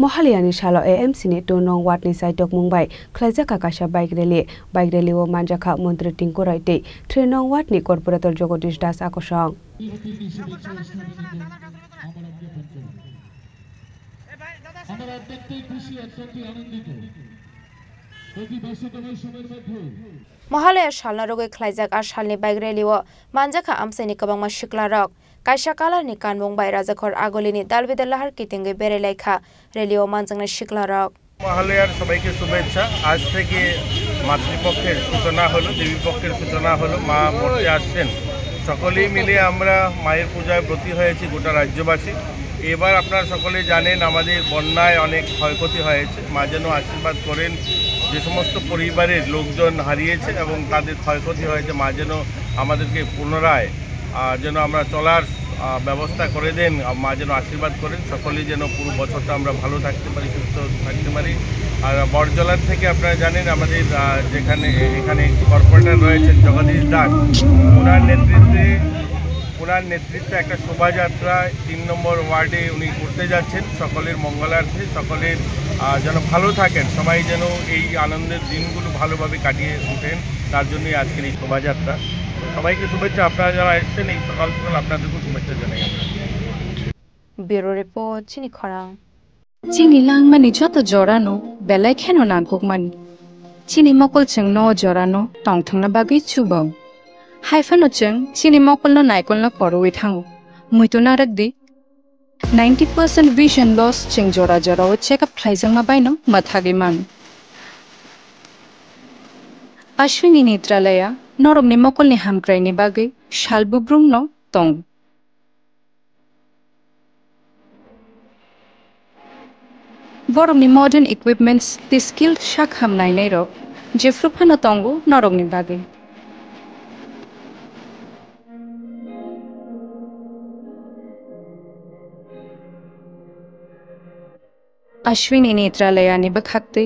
Mohaliani Shalo AMC ni to nong wat ni sai tok Mumbai khlaja kakasha bike rally o manjakha mantri tingko raite 3 nong wat ni corporator Jogodish Das akosang Mohalaya shalna roge khlaijak ar shalni bike rally o manjakha amsaini kabangma shiklarok kaisa kalar ni kanbong bai rajakhor agolini dalbidalahar kitinge berelaikha rally o manjangna shiklarok মহালয়ার সবাইকে শুভেচ্ছা আজ থেকে মাতৃপক্ষের সূচনা হলো দেবীপক্ষের সূচনা হলো মা মর্তে আসছেন সকলেই মিলে আমরা মায়ের পূজায় ব্রতী হয়েছি গোটা রাজ্যবাসী এবার আপনারা সকলে জানেন আমাদের বন্যায় অনেক ক্ষয়ক্ষতি হয়েছে মা যেন আশীর্বাদ করেন যে সমস্ত পরিবারের লোকজন হারিয়েছে এবং তাদের ক্ষয়ক্ষতি হয়েছে মা যেন আমাদেরকে পুনরায় যেন আমরা চলার ব্যবস্থা করে দেন মা যেন আশীর্বাদ করেন সকলেই যেন পুরো বছরটা আমরা ভালো থাকতে পারি সুস্থ থাকতে পারি আর বড়জলার থেকে আপনারা জানেন আমাদের যেখানে এখানে কর্পোরেটর রয়েছেন জগদীশ দাস ওনার নেতৃত্বে একটা শোভাযাত্রা 3 নম্বর ওয়ার্ডে উনি করতে যাচ্ছেন সকলের মঙ্গলার্থে সকলের যেন ভালো থাকেন সবাই যেন এই আনন্দের দিনগুলো ভালোভাবে কাটিয়ে ওঠেন তার জন্যই আজকের এই শোভাযাত্রা সবাইকে শুভেচ্ছা আপনারা যারা এসেছেন এই সকাল সকাল আপনাদেরকে শুভেচ্ছা জানাই ব্যুরো রিপোর্ট চিনি খরাং চিনি langmani joto jorano belai kheno na gokmani chini mokol cheng no jorano tongthangna bagi chubang haifano cheng chini mokol no naikol na poroi thango muito narak di 90% vision loss cheng jora o check up khlaijang ma baino mathagi man Ashwini Netralaya noromni mokolni hamkraini bagi shalbubrung no tong Boromni modern equipments the skilled shak hamnai nei rok jefruphano tongo noromni bagi Ashwini Netralaya ni bakhakte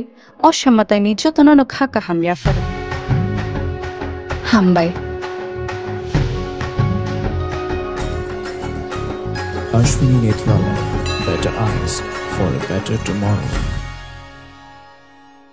oshamatai ni jotono no khaka hamya far Hambai Ashwini Netralaya, better eyes for a better tomorrow.